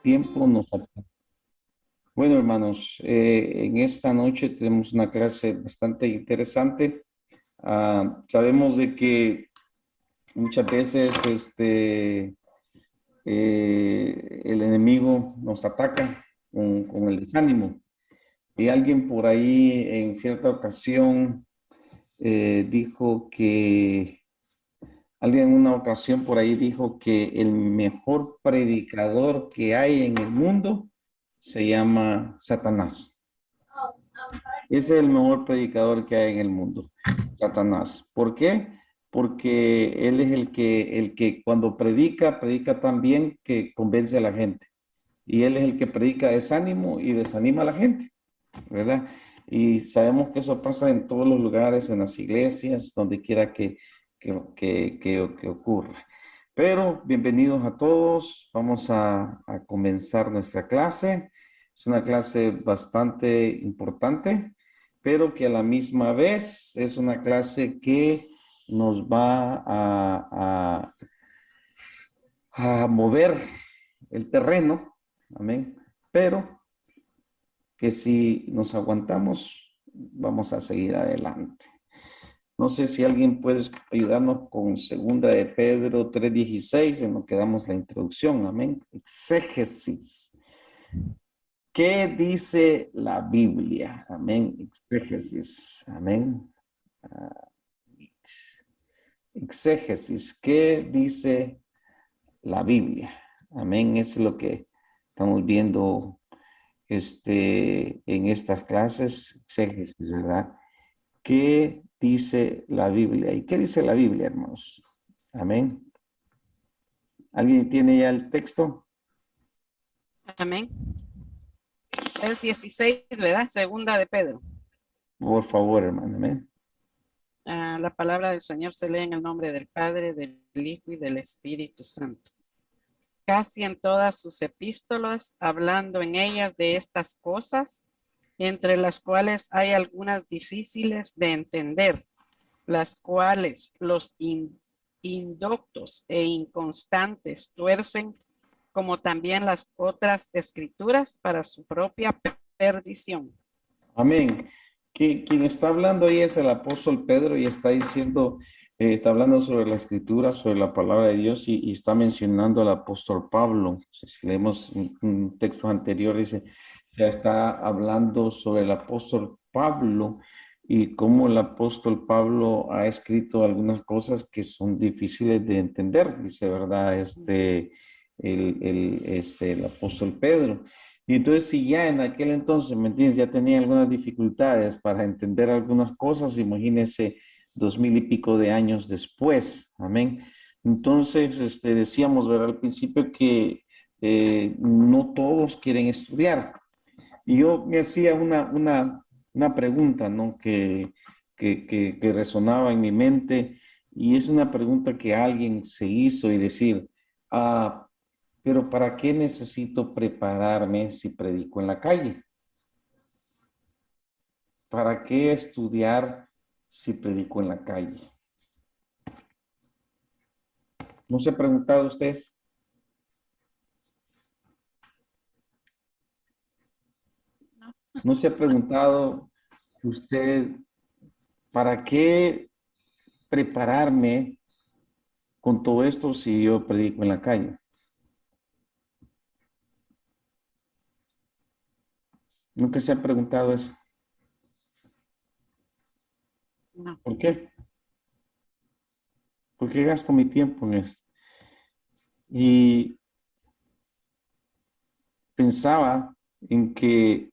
tiempo nos ataca. Bueno, hermanos, en esta noche tenemos una clase bastante interesante. Sabemos de que muchas veces el enemigo nos ataca con el desánimo. Y alguien por ahí en cierta ocasión dijo que, alguien en una ocasión por ahí dijo que el mejor predicador que hay en el mundo se llama Satanás. Ese es el mejor predicador que hay en el mundo, Satanás. ¿Por qué? Porque él es el que cuando predica tan bien que convence a la gente. Y él es el que predica desánimo y desanima a la gente, ¿verdad? Y sabemos que eso pasa en todos los lugares, en las iglesias, donde quiera que ocurra. Pero bienvenidos a todos. Vamos a comenzar nuestra clase. Es una clase bastante importante, pero que a la misma vez es una clase que nos va a mover el terreno, amén, pero que si nos aguantamos, vamos a seguir adelante. No sé si alguien puede ayudarnos con segunda de Pedro 3:16, en lo que damos la introducción, amén. Exégesis. ¿Qué dice la Biblia? Amén. Exégesis. Amén. Exégesis. ¿Qué dice la Biblia? Amén. Eso es lo que estamos viendo en estas clases. Exégesis, ¿verdad? ¿Qué dice la Biblia? ¿Y qué dice la Biblia, hermanos? Amén. ¿Alguien tiene ya el texto? Amén. Es 16, ¿verdad? Segunda de Pedro. Por favor, hermano. Amén. La palabra del Señor se lee en el nombre del Padre, del Hijo y del Espíritu Santo. Casi en todas sus epístolas, hablando en ellas de estas cosas, entre las cuales hay algunas difíciles de entender, las cuales los indoctos e inconstantes tuercen, como también las otras escrituras para su propia perdición. Amén. Quien está hablando ahí es el apóstol Pedro y está diciendo, está hablando sobre la escritura, sobre la palabra de Dios y está mencionando al apóstol Pablo. Si leemos un texto anterior, dice, ya está hablando sobre el apóstol Pablo y cómo el apóstol Pablo ha escrito algunas cosas que son difíciles de entender, dice, ¿verdad? El apóstol Pedro. Y entonces, si ya en aquel entonces, ¿me entiendes? Ya tenía algunas dificultades para entender algunas cosas, imagínense 2000 y pico de años después, amén. Entonces, decíamos, ¿verdad? Al principio que no todos quieren estudiar. Y yo me hacía una pregunta, ¿no? Que resonaba en mi mente, y es una pregunta que alguien se hizo y decir, pero ¿para qué necesito prepararme si predico en la calle? ¿Para qué estudiar si predico en la calle? ¿No se ha preguntado ustedes? ¿No se ha preguntado usted para qué prepararme con todo esto si yo predico en la calle? ¿Nunca se ha preguntado eso? No. ¿Por qué? ¿Por qué gasto mi tiempo en esto? Y pensaba en que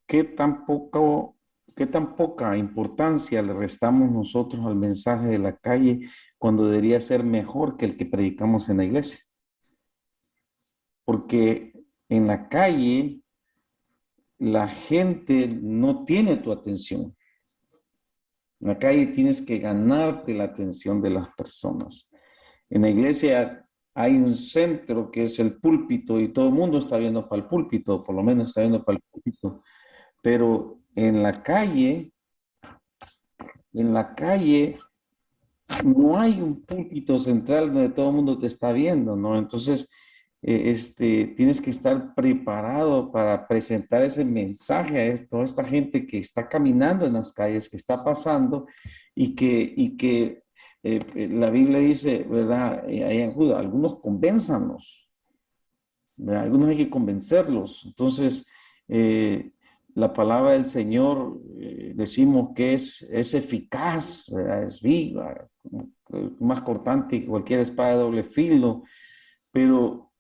qué tan poca importancia le restamos nosotros al mensaje de la calle cuando debería ser mejor que el que predicamos en la iglesia. Porque en la calle la gente no tiene tu atención. En la calle tienes que ganarte la atención de las personas. En la iglesia hay un centro que es el púlpito y todo el mundo está viendo para el púlpito, por lo menos está viendo para el púlpito. Pero en la calle no hay un púlpito central donde todo el mundo te está viendo, ¿no? Entonces, tienes que estar preparado para presentar ese mensaje a toda esta gente que está caminando en las calles, que está pasando y que la Biblia dice, ¿verdad? Ahí en Judá, algunos convénzanos, ¿verdad? Algunos hay que convencerlos. Entonces, la palabra del Señor, decimos que es eficaz, ¿verdad? Es viva, más cortante que cualquier espada de doble filo, pero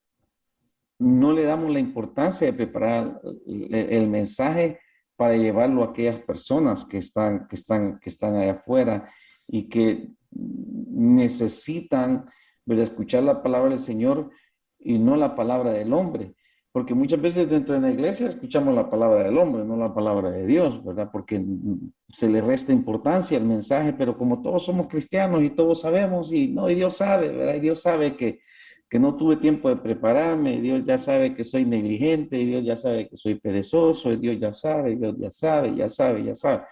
no le damos la importancia de preparar el mensaje para llevarlo a aquellas personas que están allá afuera y que necesitan, ¿verdad?, escuchar la palabra del Señor y no la palabra del hombre. Porque muchas veces dentro de la iglesia escuchamos la palabra del hombre, no la palabra de Dios, ¿verdad? Porque se le resta importancia al mensaje, pero como todos somos cristianos y todos sabemos, y no, y Dios sabe, ¿verdad? Y Dios sabe que no tuve tiempo de prepararme, Dios ya sabe que soy negligente, Dios ya sabe que soy perezoso, Dios ya sabe, Dios ya sabe, ya sabe, ya sabe.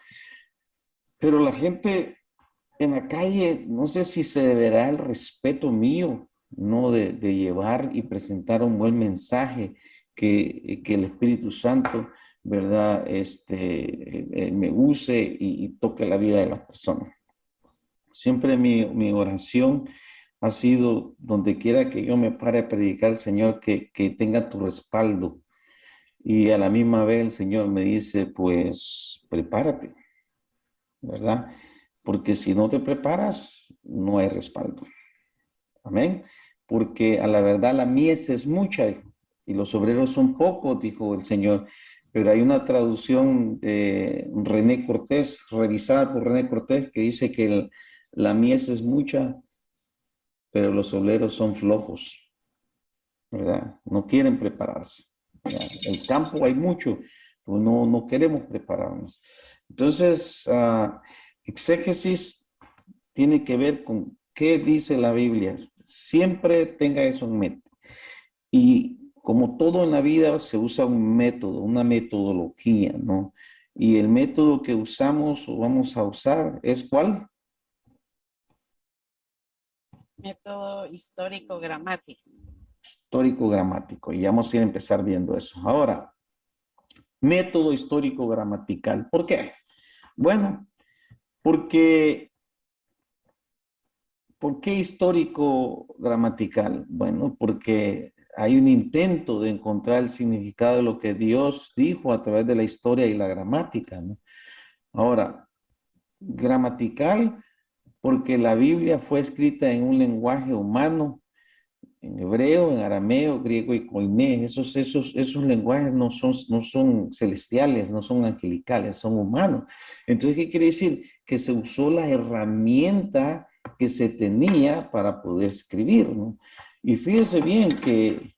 Pero la gente en la calle, no sé si se deberá el respeto mío, ¿no? De llevar y presentar un buen mensaje que el Espíritu Santo, ¿verdad? Me use y toque la vida de las personas. Siempre mi oración ha sido, donde quiera que yo me pare a predicar, Señor, que tenga tu respaldo. Y a la misma vez el Señor me dice, pues prepárate, ¿verdad? Porque si no te preparas, no hay respaldo. Amén. Porque a la verdad la mies es mucha y los obreros son pocos, dijo el Señor. Pero hay una traducción de René Cortés, revisada por René Cortés, que dice que la mies es mucha, pero los obreros son flojos, ¿verdad? No quieren prepararse. ¿Verdad? El campo hay mucho, pues no queremos prepararnos. Entonces, exégesis tiene que ver con qué dice la Biblia. Siempre tenga eso en mente. Y como todo en la vida se usa un método, una metodología, ¿no? Y el método que usamos o vamos a usar es ¿cuál? Método histórico gramático. Histórico gramático. Y vamos a ir a empezar viendo eso. Ahora, método histórico gramatical. ¿Por qué? Bueno, porque ¿por qué histórico gramatical? Bueno, porque hay un intento de encontrar el significado de lo que Dios dijo a través de la historia y la gramática, ¿no? Ahora, gramatical porque la Biblia fue escrita en un lenguaje humano, en hebreo, en arameo, griego y koiné. Esos lenguajes no son celestiales, no son angelicales, son humanos. Entonces, ¿qué quiere decir? Que se usó la herramienta que se tenía para poder escribir, ¿no? Y fíjense bien que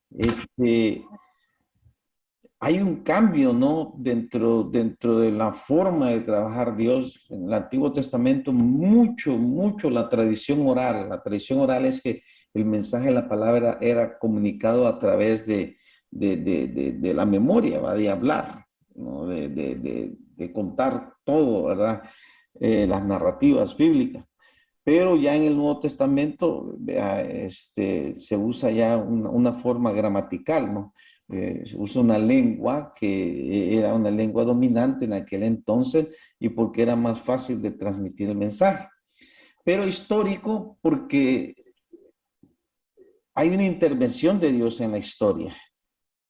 hay un cambio, ¿no? Dentro de la forma de trabajar Dios. En el Antiguo Testamento, mucho la tradición oral. La tradición oral es que el mensaje de la palabra era comunicado a través de la memoria, ¿va? De hablar, ¿no? De contar todo, ¿verdad? Las narrativas bíblicas. Pero ya en el Nuevo Testamento se usa ya una forma gramatical, ¿no? Se usa una lengua que era una lengua dominante en aquel entonces y porque era más fácil de transmitir el mensaje. Pero histórico porque hay una intervención de Dios en la historia.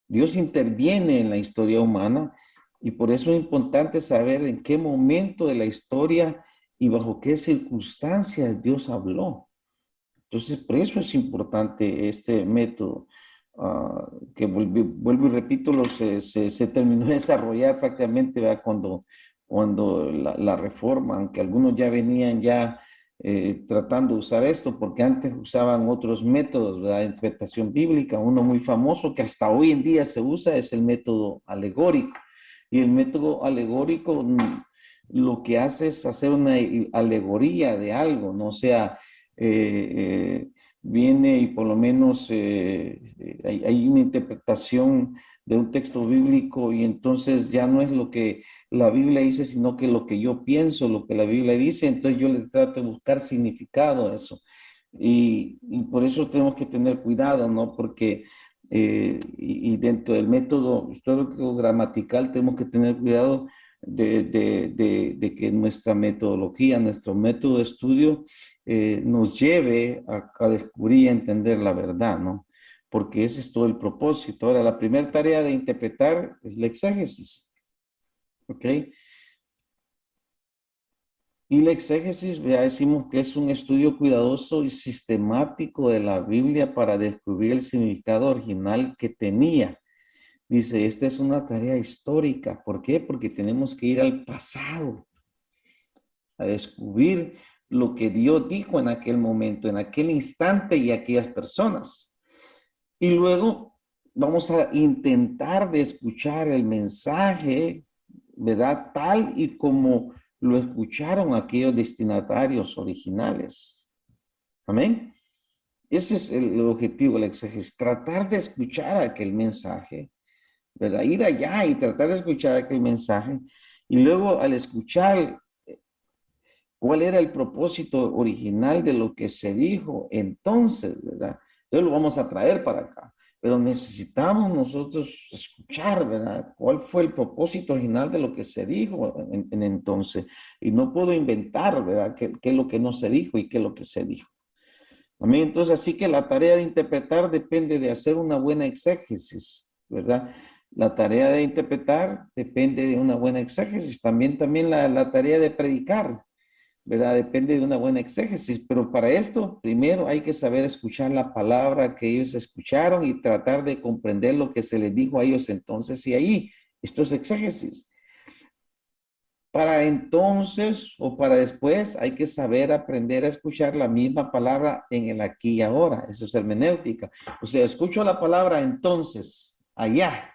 Dios interviene en la historia humana y por eso es importante saber en qué momento de la historia y bajo qué circunstancias Dios habló. Entonces, por eso es importante este método, que vuelvo y repito, se terminó de desarrollar prácticamente, ¿verdad? Cuando la reforma, aunque algunos ya venían ya tratando de usar esto, porque antes usaban otros métodos, ¿verdad? De interpretación bíblica. Uno muy famoso que hasta hoy en día se usa es el método alegórico. Y el método alegórico lo que hace es hacer una alegoría de algo, ¿no? O sea, viene y por lo menos hay una interpretación de un texto bíblico y entonces ya no es lo que la Biblia dice, sino que lo que yo pienso, lo que la Biblia dice, entonces yo le trato de buscar significado a eso. Y por eso tenemos que tener cuidado, ¿no? Porque y dentro del método histórico gramatical tenemos que tener cuidado de que nuestra metodología, nuestro método de estudio nos lleve a descubrir y a entender la verdad, ¿no? Porque ese es todo el propósito. Ahora, la primera tarea de interpretar es la exégesis, ¿ok? Y la exégesis, ya decimos que es un estudio cuidadoso y sistemático de la Biblia para descubrir el significado original que tenía. Dice, esta es una tarea histórica. ¿Por qué? Porque tenemos que ir al pasado a descubrir lo que Dios dijo en aquel momento, en aquel instante y aquellas personas. Y luego vamos a intentar de escuchar el mensaje, ¿verdad? Tal y como lo escucharon aquellos destinatarios originales. Amén. Ese es el objetivo del exégesis, tratar de escuchar aquel mensaje, ¿verdad? Ir allá y tratar de escuchar aquel mensaje. Y luego al escuchar cuál era el propósito original de lo que se dijo entonces, ¿verdad? Entonces lo vamos a traer para acá. Pero necesitamos nosotros escuchar, ¿verdad? ¿Cuál fue el propósito original de lo que se dijo en entonces? Y no puedo inventar, ¿verdad? ¿Qué es lo que no se dijo y qué es lo que se dijo? Amén. Entonces, así que la tarea de interpretar depende de hacer una buena exégesis, ¿verdad? La tarea de interpretar depende de una buena exégesis. También la tarea de predicar, ¿verdad? Depende de una buena exégesis, pero para esto primero hay que saber escuchar la palabra que ellos escucharon y tratar de comprender lo que se les dijo a ellos entonces y ahí. Esto es exégesis. Para entonces o para después hay que saber aprender a escuchar la misma palabra en el aquí y ahora. Eso es hermenéutica. O sea, escucho la palabra entonces, allá,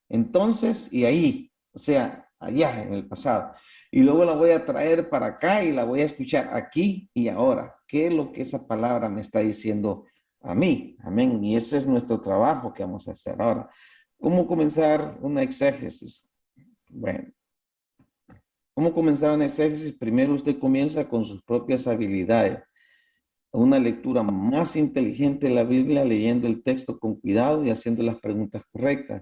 entonces y ahí. O sea, allá en el pasado. Y luego la voy a traer para acá y la voy a escuchar aquí y ahora. ¿Qué es lo que esa palabra me está diciendo a mí? Amén. Y ese es nuestro trabajo que vamos a hacer ahora. ¿Cómo comenzar una exégesis? Bueno. ¿Cómo comenzar un exégesis? Primero usted comienza con sus propias habilidades. Una lectura más inteligente de la Biblia, leyendo el texto con cuidado y haciendo las preguntas correctas.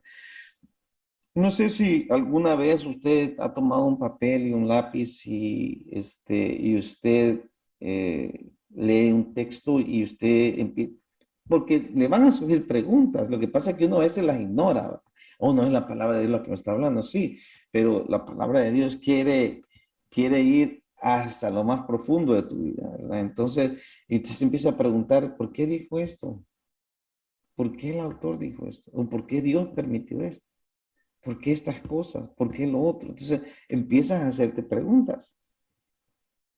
No sé si alguna vez usted ha tomado un papel y un lápiz y usted lee un texto y usted empieza, porque le van a surgir preguntas. Lo que pasa es que uno a veces las ignora. Oh, no es la palabra de Dios la que me está hablando, sí, pero la palabra de Dios quiere ir hasta lo más profundo de tu vida, ¿verdad? Entonces, y usted se empieza a preguntar, ¿por qué dijo esto? ¿Por qué el autor dijo esto? ¿O por qué Dios permitió esto? ¿Por qué estas cosas? ¿Por qué lo otro? Entonces empiezas a hacerte preguntas.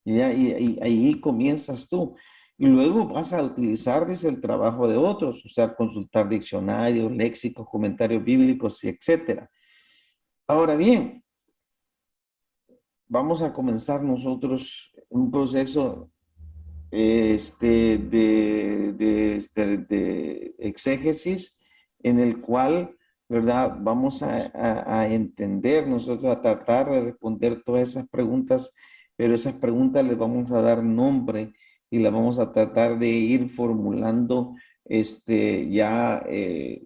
Y ahí comienzas tú. Y luego vas a utilizar desde el trabajo de otros, o sea, consultar diccionarios, léxicos, comentarios bíblicos, etcétera. Ahora bien, vamos a comenzar nosotros un proceso de exégesis en el cual, ¿verdad? Vamos a entender, nosotros a tratar de responder todas esas preguntas, pero esas preguntas les vamos a dar nombre y las vamos a tratar de ir formulando de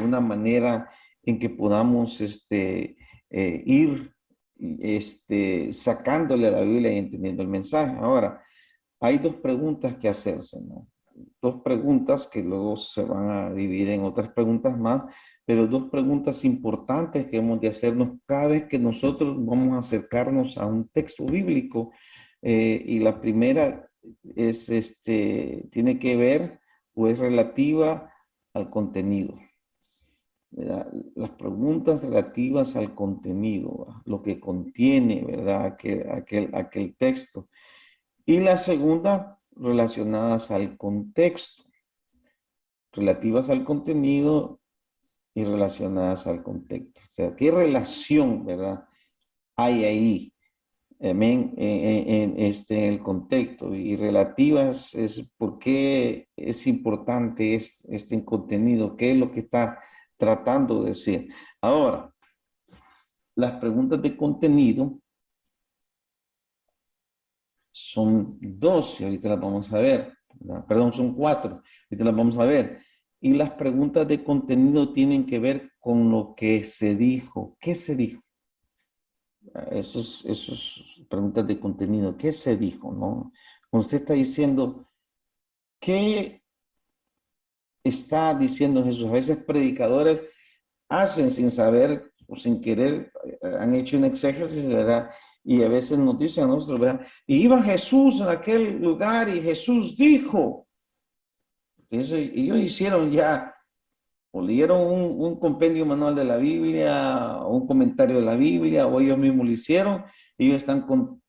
una manera en que podamos ir sacándole a la Biblia y entendiendo el mensaje. Ahora, hay dos preguntas que hacerse, ¿no? Dos preguntas que luego se van a dividir en otras preguntas más, pero dos preguntas importantes que hemos de hacernos cada vez que nosotros vamos a acercarnos a un texto bíblico. Y la primera es, tiene que ver o es relativa al contenido. Las preguntas relativas al contenido, lo que contiene, ¿verdad? Aquel texto. Y la segunda, relacionadas al contexto, relativas al contenido y relacionadas al contexto. O sea, ¿qué relación, verdad, hay ahí? Amén, en el contexto y relativas es por qué es importante este contenido, qué es lo que está tratando de decir. Ahora, las preguntas de contenido son dos y ahorita las vamos a ver. ¿Verdad? Perdón, son cuatro. Ahorita las vamos a ver. y las preguntas de contenido tienen que ver con lo que se dijo. ¿Qué se dijo? Esos preguntas de contenido. ¿Qué se dijo? ¿No? Cuando usted está diciendo, ¿qué está diciendo Jesús? A veces predicadores hacen sin saber o sin querer, han hecho un exégesis, ¿verdad? Y a veces nos dicen a nosotros, ¿verdad? Y iba Jesús en aquel lugar y Jesús dijo. Entonces, ellos hicieron ya, o leyeron un compendio manual de la Biblia, o un comentario de la Biblia, o ellos mismos lo hicieron. Ellos están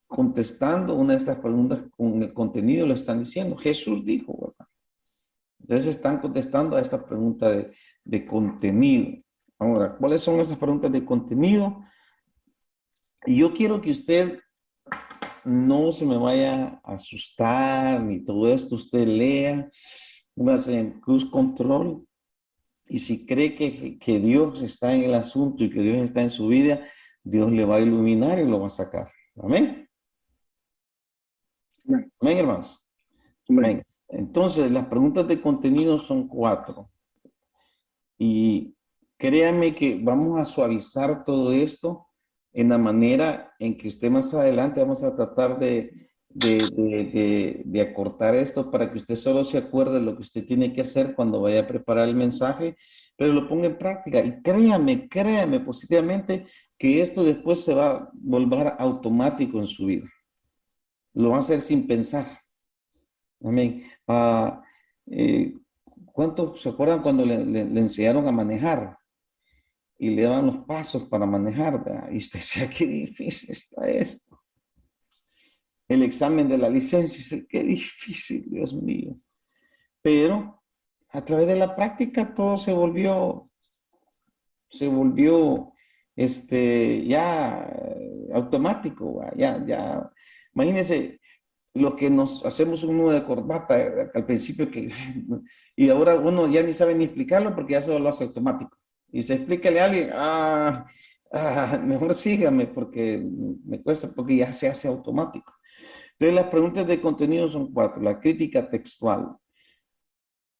contestando una de estas preguntas con el contenido, lo están diciendo. Jesús dijo, ¿verdad? Entonces están contestando a esta pregunta de contenido. Ahora, ¿cuáles son esas preguntas de contenido? Y yo quiero que usted no se me vaya a asustar ni todo esto. Usted lea, póngase en cruise control. Y si cree que Dios está en el asunto y que Dios está en su vida, Dios le va a iluminar y lo va a sacar. Amén. Amén. Amén, hermanos. Amén. Entonces, las preguntas de contenido son 4. Y créanme que vamos a suavizar todo esto en la manera en que usted más adelante vamos a tratar de acortar esto para que usted solo se acuerde de lo que usted tiene que hacer cuando vaya a preparar el mensaje, pero lo ponga en práctica. Y créame positivamente que esto después se va a volver automático en su vida. Lo va a hacer sin pensar. Amén. ¿Cuántos se acuerdan cuando le enseñaron a manejar? Y le daban los pasos para manejar, ¿verdad? Y usted decía, qué difícil está esto. El examen de la licencia, dice, qué difícil, Dios mío. Pero a través de la práctica todo se volvió ya automático, ¿verdad? Ya. Imagínense, los que nos hacemos un nudo de corbata al principio y ahora uno ya ni sabe ni explicarlo porque ya solo lo hace automático. Y se explícale a alguien, mejor sígame porque me cuesta, porque ya se hace automático. Entonces las preguntas de contenido son 4. La crítica textual,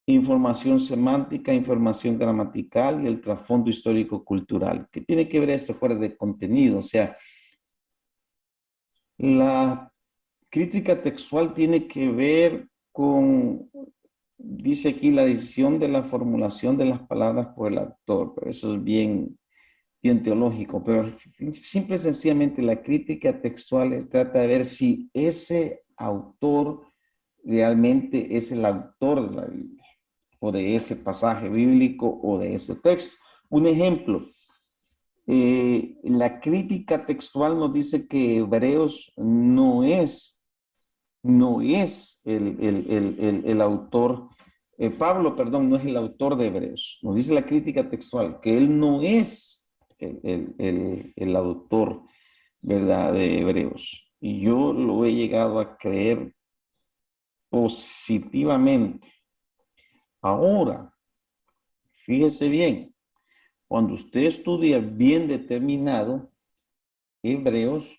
información semántica, información gramatical y el trasfondo histórico-cultural. ¿Qué tiene que ver esto fuera de contenido? O sea, la crítica textual tiene que ver con, dice aquí, la decisión de la formulación de las palabras por el autor, pero eso es bien teológico, pero simple y sencillamente la crítica textual trata de ver si ese autor realmente es el autor de la Biblia, o de ese pasaje bíblico, o de ese texto. Un ejemplo, la crítica textual nos dice que Hebreos no es el autor, Pablo, perdón, no es el autor de Hebreos. Nos dice la crítica textual que él no es el autor, ¿verdad?, de Hebreos. Y yo lo he llegado a creer positivamente. Ahora, fíjese bien, cuando usted estudia bien determinado Hebreos,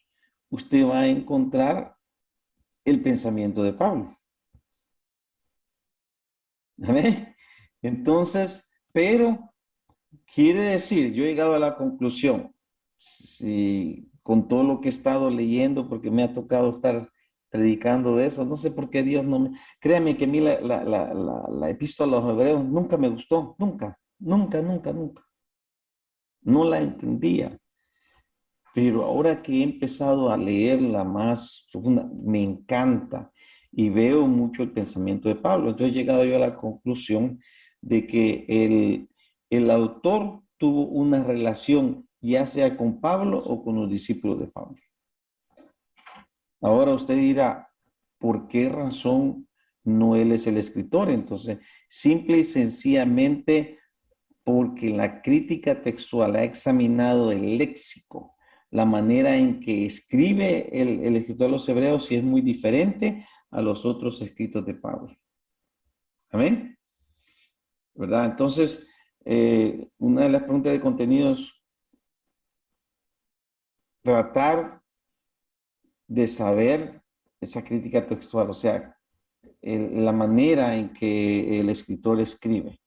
usted va a encontrar el pensamiento de Pablo. ¿Amén? Entonces, pero quiere decir, yo he llegado a la conclusión, si con todo lo que he estado leyendo, porque me ha tocado estar predicando de eso, no sé por qué Dios no me... Créame que a mí la epístola a los hebreos nunca me gustó, nunca. No la entendía. Pero ahora que he empezado a leerla más profunda, me encanta y veo mucho el pensamiento de Pablo. Entonces he llegado yo a la conclusión de que el autor tuvo una relación ya sea con Pablo o con los discípulos de Pablo. Ahora usted dirá, ¿por qué razón no él es el escritor? Entonces, simple y sencillamente porque la crítica textual ha examinado el léxico, la manera en que escribe el escritor de los hebreos, y es muy diferente a los otros escritos de Pablo. ¿Amén? ¿Verdad? Entonces, una de las preguntas de contenido es tratar de saber esa crítica textual, o sea, la manera en que el escritor escribe.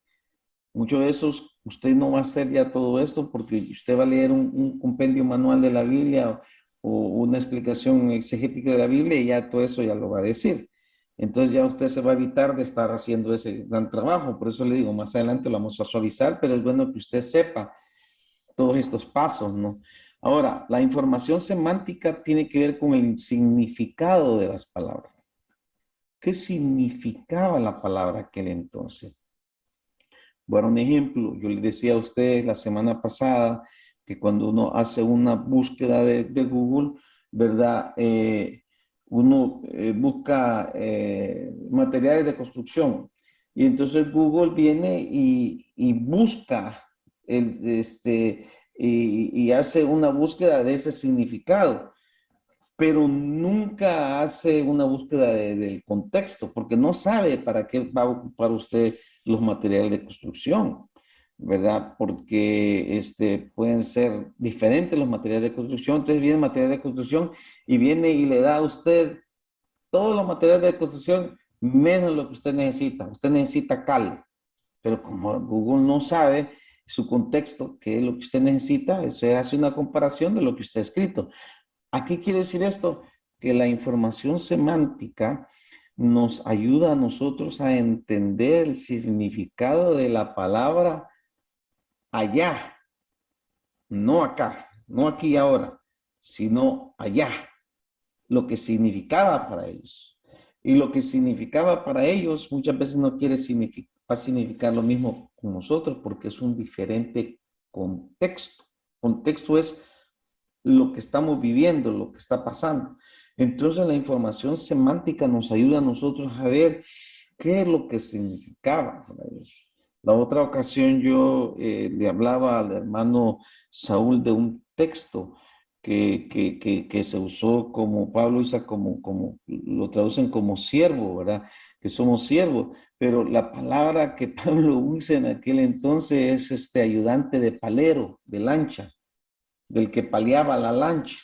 Muchos de esos, usted no va a hacer ya todo esto porque usted va a leer un compendio manual de la Biblia o una explicación exegética de la Biblia y ya todo eso ya lo va a decir. Entonces ya usted se va a evitar de estar haciendo ese gran trabajo. Por eso le digo, más adelante lo vamos a suavizar, pero es bueno que usted sepa todos estos pasos, ¿no? Ahora, la información semántica tiene que ver con el significado de las palabras. ¿Qué significaba la palabra aquel entonces? Bueno, un ejemplo, yo le decía a ustedes la semana pasada que cuando uno hace una búsqueda de Google, ¿verdad? Uno busca materiales de construcción y entonces Google viene y busca y hace una búsqueda de ese significado, pero nunca hace una búsqueda del contexto, porque no sabe para qué va a ocupar usted los materiales de construcción, ¿verdad? Porque pueden ser diferentes los materiales de construcción. Entonces viene el material de construcción y viene y le da a usted todos los materiales de construcción menos lo que usted necesita. Usted necesita cal, pero como Google no sabe su contexto, qué es lo que usted necesita, se hace una comparación de lo que usted ha escrito. ¿A qué quiere decir esto? Que la información semántica nos ayuda a nosotros a entender el significado de la palabra allá, no acá, no aquí y ahora, sino allá, lo que significaba para ellos. Y lo que significaba para ellos muchas veces no quiere significar, va a significar lo mismo con nosotros porque es un diferente contexto. Contexto es lo que estamos viviendo, lo que está pasando. Entonces la información semántica nos ayuda a nosotros a ver qué es lo que significaba para ellos. La otra ocasión yo le hablaba al hermano Saúl de un texto que se usó como, Pablo usa como, lo traducen como siervo, ¿verdad? Que somos siervos, pero la palabra que Pablo usa en aquel entonces es ayudante de palero, de lancha, del que paliaba la lancha.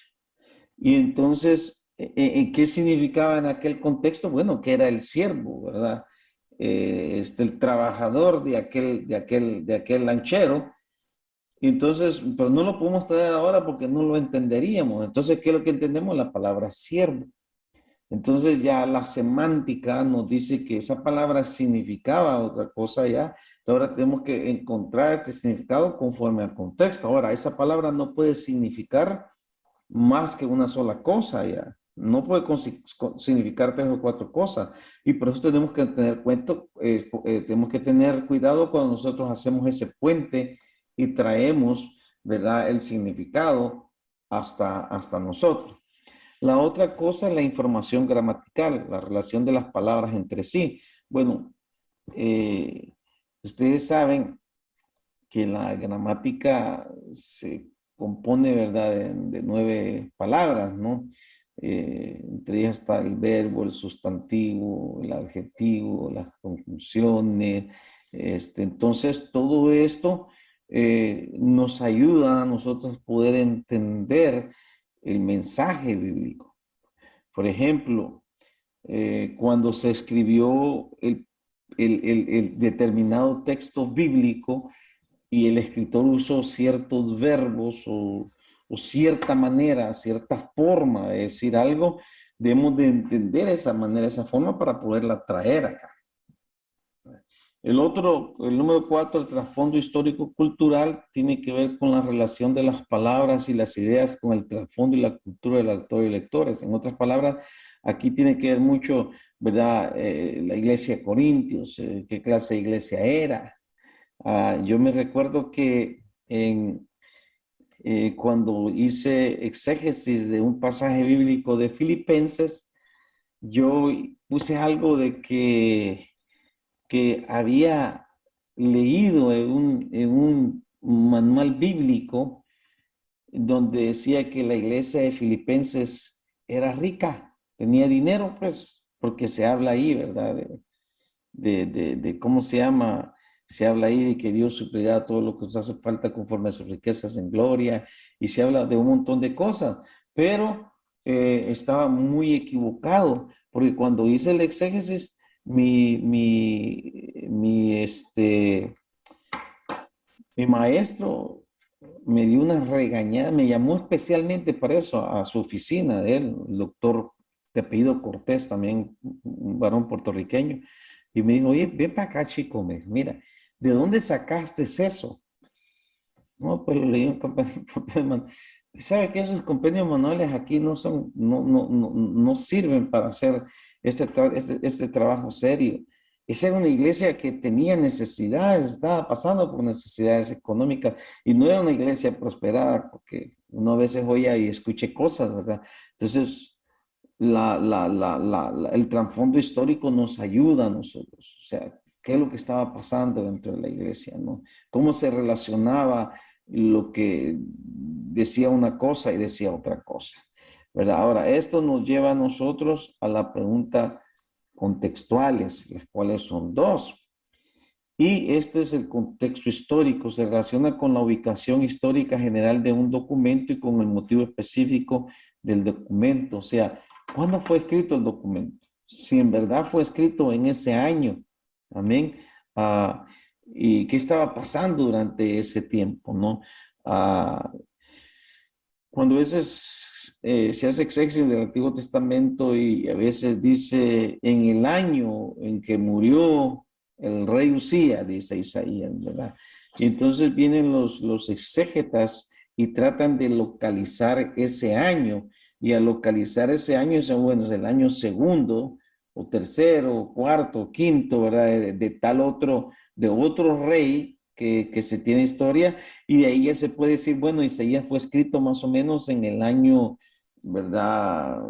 Y entonces, ¿qué significaba en aquel contexto? Bueno, que era el siervo, ¿verdad? El trabajador de aquel lanchero. Y entonces, pero no lo podemos traer ahora porque no lo entenderíamos. Entonces, ¿qué es lo que entendemos? La palabra siervo. Entonces ya la semántica nos dice que esa palabra significaba otra cosa ya. Ahora tenemos que encontrar este significado conforme al contexto. Ahora, esa palabra no puede significar más que una sola cosa ya. No puede significar tres o cuatro cosas. Y por eso tenemos que tener tenemos que tener cuidado cuando nosotros hacemos ese puente y traemos, ¿verdad?, el significado hasta nosotros. La otra cosa es la información gramatical, la relación de las palabras entre sí. Bueno, eh, ustedes saben que la gramática se compone, ¿verdad?, de 9 palabras, ¿no? Entre ellas está el verbo, el sustantivo, el adjetivo, las conjunciones. Entonces, todo esto nos ayuda a nosotros poder entender el mensaje bíblico. Por ejemplo, cuando se escribió el determinado texto bíblico, y el escritor usó ciertos verbos o cierta manera, cierta forma de decir algo, debemos de entender esa manera, esa forma para poderla traer acá. El número 4, el trasfondo histórico-cultural, tiene que ver con la relación de las palabras y las ideas con el trasfondo y la cultura del autor y lectores. En otras palabras, aquí tiene que ver mucho, ¿verdad? La iglesia de Corintios, qué clase de iglesia era. Yo me recuerdo que cuando hice exégesis de un pasaje bíblico de Filipenses, yo puse algo de que había leído en un manual bíblico donde decía que la iglesia de Filipenses era rica, tenía dinero, pues, porque se habla ahí, ¿verdad? De cómo se llama, se habla ahí de que Dios suplirá todo lo que nos hace falta conforme a sus riquezas en gloria, y se habla de un montón de cosas, pero estaba muy equivocado, porque cuando hice el exégesis, mi Mi maestro me dio una regañada, me llamó especialmente para eso a su oficina de él, el doctor de apellido Cortés, también un varón puertorriqueño, y me dijo, oye, ven para acá, chico, mira, ¿de dónde sacaste eso? No, pues lo leí en un compendio manual. ¿Sabe que esos compendios manuales aquí no son, no sirven para hacer este trabajo serio? Esa era una iglesia que tenía necesidades, estaba pasando por necesidades económicas y no era una iglesia prosperada porque uno a veces oye y escuche cosas, ¿verdad? Entonces, el trasfondo histórico nos ayuda a nosotros. O sea, qué es lo que estaba pasando dentro de la iglesia, ¿no? Cómo se relacionaba lo que decía una cosa y decía otra cosa, ¿verdad? Ahora, esto nos lleva a nosotros a la pregunta contextuales, las cuales son dos. Y este es el contexto histórico, se relaciona con la ubicación histórica general de un documento y con el motivo específico del documento. O sea, ¿cuándo fue escrito el documento? Si en verdad fue escrito en ese año, amén. ¿Y qué estaba pasando durante ese tiempo, no? Ah, cuando a veces se hace exégesis del Antiguo Testamento y a veces dice en el año en que murió el rey Usías, dice Isaías, ¿verdad? Y entonces vienen los exégetas y tratan de localizar ese año. Y al localizar ese año, dicen, bueno, es el año segundo, o tercero, o cuarto, o quinto, ¿verdad? De tal otro, de otro rey que se tiene historia. Y de ahí ya se puede decir, bueno, Isaías fue escrito más o menos en el año, ¿verdad?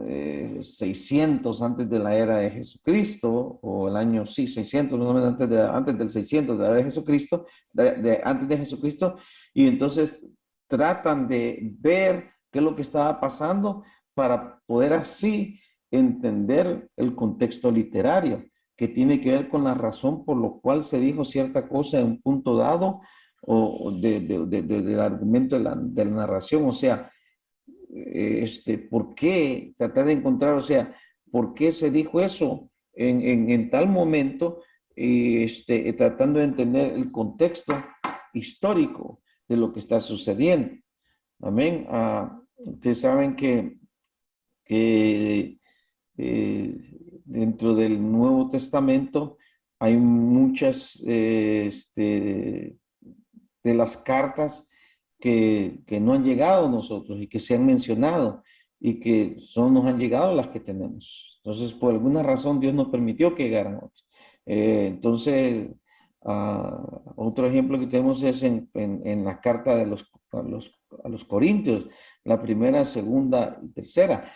600 antes de la era de Jesucristo, o el año, sí, 600, más o menos antes del 600 de la era de Jesucristo, antes de Jesucristo, y entonces tratan de ver qué es lo que estaba pasando para poder así entender el contexto literario, que tiene que ver con la razón por lo cual se dijo cierta cosa en un punto dado o del argumento de la narración, o sea, ¿por qué? Tratar de encontrar, o sea, ¿por qué se dijo eso en tal momento? Tratando de entender el contexto histórico de lo que está sucediendo. Amén. Ustedes saben que dentro del Nuevo Testamento hay muchas de las cartas que no han llegado a nosotros y que se han mencionado y que nos han llegado las que tenemos. Entonces, por alguna razón, Dios nos permitió que llegaran otras. Entonces, otro ejemplo que tenemos es en la carta de a los Corintios, la primera, segunda y tercera.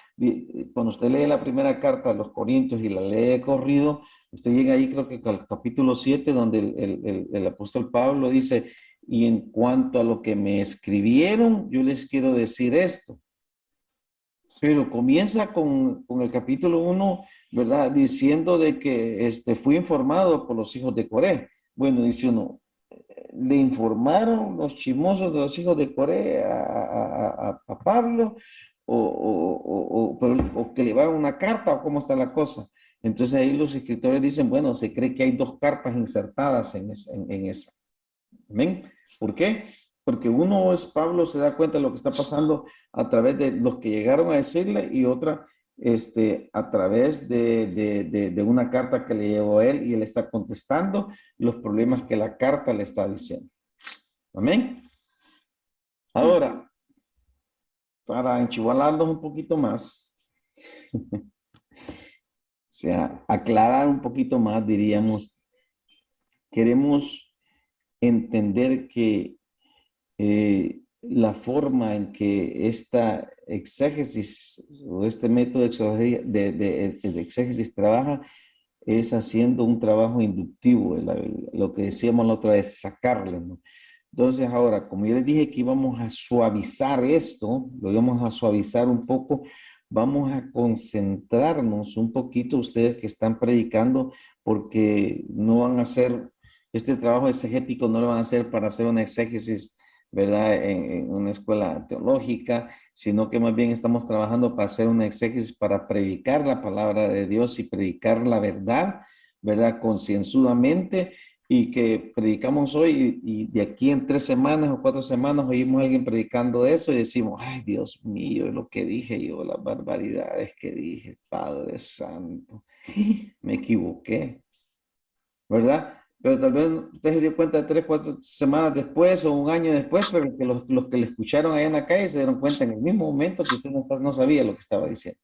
Cuando usted lee la primera carta a los Corintios y la lee de corrido, usted llega ahí, creo que al capítulo 7, donde el apóstol Pablo dice, y en cuanto a lo que me escribieron, yo les quiero decir esto. Pero comienza con el capítulo 1, ¿verdad? Diciendo de que fui informado por los hijos de Coré. Bueno, dice uno, le informaron los chismosos de los hijos de Coré a Pablo o que le llevaron una carta o cómo está la cosa. Entonces ahí los escritores dicen, bueno, se cree que hay dos cartas insertadas en esa. ¿Amén? ¿Por qué? Porque uno es Pablo, se da cuenta de lo que está pasando a través de los que llegaron a decirle y otra a través de una carta que le llegó a él y él está contestando los problemas que la carta le está diciendo. Amén. Ahora, para enchivalarnos un poquito más, o sea, aclarar un poquito más, diríamos, queremos entender que la forma en que esta exégesis o este método de exégesis trabaja es haciendo un trabajo inductivo, lo que decíamos la otra vez, sacarle, ¿no? Entonces ahora, como yo les dije que íbamos a suavizar esto, lo íbamos a suavizar un poco, vamos a concentrarnos un poquito ustedes que están predicando, porque no van a hacer, este trabajo exegético no lo van a hacer para hacer una exégesis, ¿verdad? En una escuela teológica, sino que más bien estamos trabajando para hacer una exégesis para predicar la palabra de Dios y predicar la verdad, ¿verdad? Concienzudamente y que predicamos hoy y de aquí en 3 semanas o 4 semanas oímos a alguien predicando eso y decimos, ay, Dios mío, lo que dije yo, las barbaridades que dije, Padre Santo, me equivoqué, ¿verdad? Pero tal vez usted se dio cuenta 3, 4 semanas después o un año después, pero que los que le escucharon allá en la calle se dieron cuenta en el mismo momento que usted no sabía lo que estaba diciendo.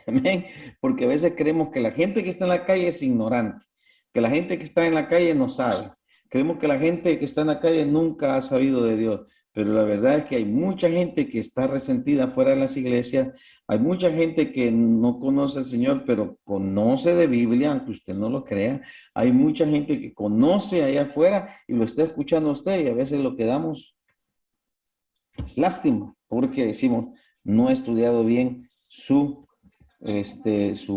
Amén. Porque a veces creemos que la gente que está en la calle es ignorante, que la gente que está en la calle no sabe. Creemos que la gente que está en la calle nunca ha sabido de Dios. Pero la verdad es que hay mucha gente que está resentida fuera de las iglesias. Hay mucha gente que no conoce al Señor, pero conoce de Biblia, aunque usted no lo crea. Hay mucha gente que conoce allá afuera y lo está escuchando a usted y a veces lo que damos es lástima, porque decimos, no he estudiado bien su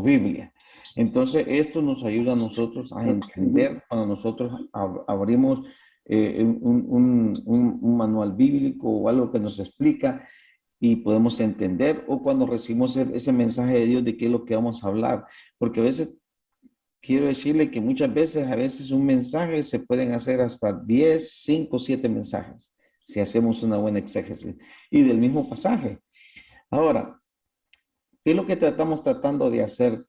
Biblia. Entonces, esto nos ayuda a nosotros a entender cuando nosotros abrimos un manual bíblico o algo que nos explica y podemos entender, o cuando recibimos ese mensaje de Dios de qué es lo que vamos a hablar. Porque a veces, quiero decirle que muchas veces, a veces un mensaje se pueden hacer hasta 10, 5, 7 mensajes, si hacemos una buena exégesis, y del mismo pasaje. Ahora, ¿qué es lo que estamos tratando de hacer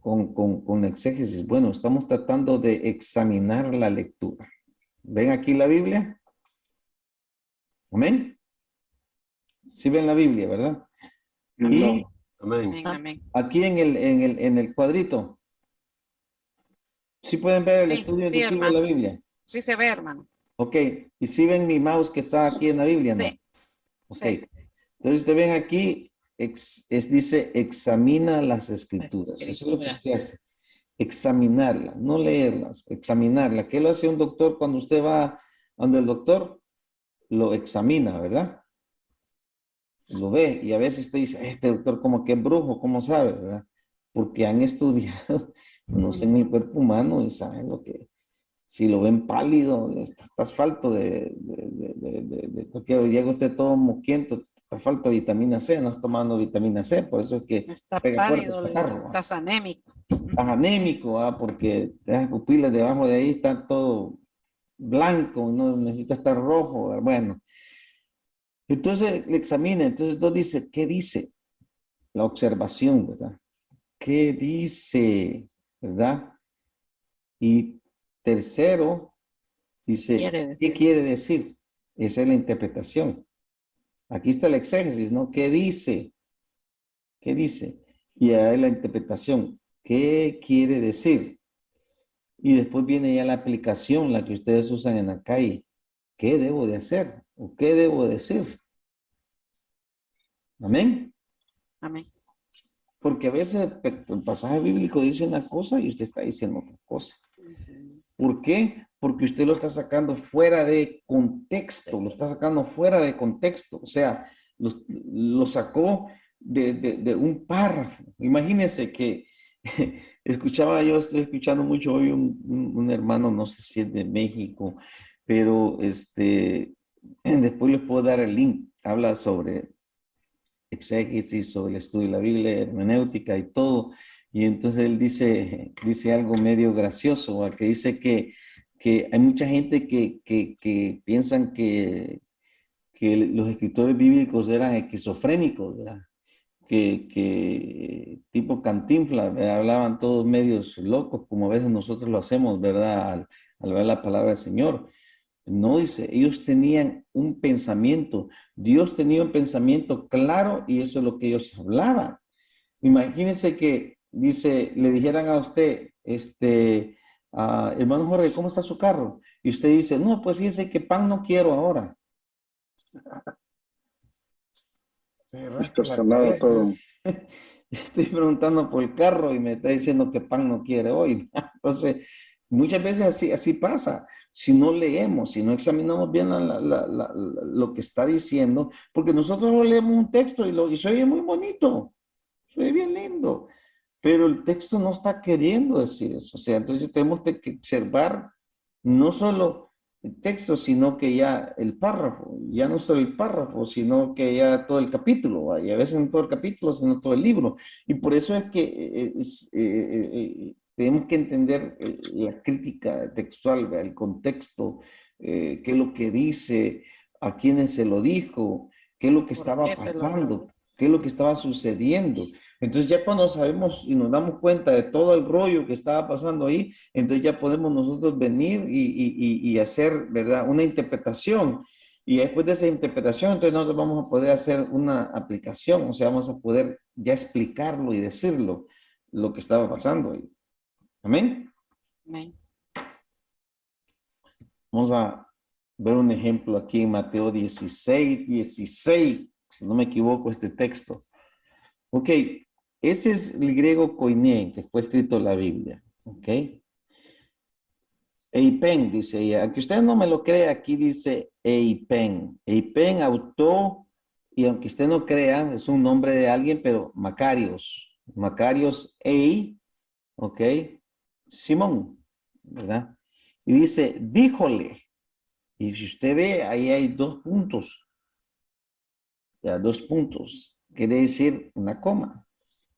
con exégesis? Bueno, estamos tratando de examinar la lectura. ¿Ven aquí la Biblia? ¿Amén? Sí ven la Biblia, ¿verdad? Y Amén. Amén. aquí en el cuadrito, ¿sí pueden ver el Sí, estudio sí, inductivo de la hermano. Biblia? Sí se ve, hermano. Ok. ¿Y si ven mi mouse que está aquí en la Biblia? No. Sí, Ok. sí. Entonces, ustedes ven aquí, dice, examina las Las escrituras. Eso es lo que usted escrituras. hace. Examinarla, no leerlas, examinarla. ¿Qué lo hace un doctor cuando usted va donde el doctor? Lo examina, ¿verdad? Lo ve y a veces usted dice, este doctor como que es brujo, ¿cómo sabe? ¿Verdad? Porque han estudiado, conocen el cuerpo humano y saben lo que, si lo ven pálido, estás falto porque llega usted todo moquiento, está falto de vitamina C, no está tomando vitamina C, por eso es que Está pega fuerte pálido, este carro. estás anémico. Estás anémico, porque las pupilas debajo de ahí están todo blanco, no necesita estar rojo. Bueno, entonces le examina, entonces dos dice, ¿qué dice? La observación, ¿verdad? ¿Qué dice? ¿Verdad? Y tercero, dice, Quiere ¿qué decir. quiere decir? Esa es la interpretación. Aquí está el exégesis, ¿no? ¿Qué dice? ¿Qué dice? Y ahí la interpretación. ¿Qué quiere decir? Y después viene ya la aplicación, la que ustedes usan en la calle. ¿Qué debo de hacer? ¿O qué debo decir? Amén. Amén. Porque a veces el pasaje bíblico dice una cosa y usted está diciendo otra cosa. ¿Por qué? Porque usted lo está sacando fuera de contexto, lo está sacando fuera de contexto. O sea, lo sacó de un párrafo. Imagínense que yo estoy escuchando mucho hoy un hermano, no sé si es de México, pero después les puedo dar el link. Habla sobre exégesis, sobre el estudio de la Biblia, hermenéutica y todo. Y entonces él dice algo medio gracioso, ¿va? Que dice que hay mucha gente que piensan que los escritores bíblicos eran esquizofrénicos, ¿verdad? Que tipo Cantinflas, ¿verdad? Hablaban todos medios locos, como a veces nosotros lo hacemos, ¿verdad? Al ver la palabra del Señor. No, dice, ellos tenían un pensamiento, Dios tenía un pensamiento claro y eso es lo que ellos hablaban. Imagínense que, dice, le dijeran a usted, hermano Jorge, ¿cómo está su carro? Y usted dice, no, pues fíjese que pan no quiero ahora. Se rasca la cabeza. Todo. Estoy preguntando por el carro y me está diciendo que pan no quiere hoy. Entonces, muchas veces así pasa. Si no leemos, si no examinamos bien lo que está diciendo, porque nosotros lo leemos un texto y se oye muy bonito, se oye bien lindo, pero el texto no está queriendo decir eso. O sea, entonces tenemos que observar no solo el texto, sino que ya el párrafo, ya no solo el párrafo, sino que ya todo el capítulo, ¿va? Y a veces no todo el capítulo, sino todo el libro. Y por eso es que tenemos que entender la crítica textual, ¿verdad? El contexto, qué es lo que dice, a quiénes se lo dijo, qué es lo que ¿Por estaba qué se lo pasando, qué es lo que estaba sucediendo. Entonces ya cuando sabemos y nos damos cuenta de todo el rollo que estaba pasando ahí, entonces ya podemos nosotros venir y hacer, ¿verdad? Una interpretación. Y después de esa interpretación, entonces nosotros vamos a poder hacer una aplicación, o sea, vamos a poder ya explicarlo y decirlo, lo que estaba pasando ahí. Amén. Amén. Vamos a ver un ejemplo aquí en Mateo 16, si no me equivoco, este texto. Ok, ese es el griego koiné, que fue escrito en la Biblia. Ok. Eipen, dice ella. Aunque usted no me lo cree, aquí dice Eipen. Eipen, autor, y aunque usted no crea, es un nombre de alguien, pero Macarios. Macarios Ei, ok. Simón, ¿verdad? Y dice, díjole. Y si usted ve, ahí hay 2 puntos. Ya, 2 puntos. Quiere decir una coma.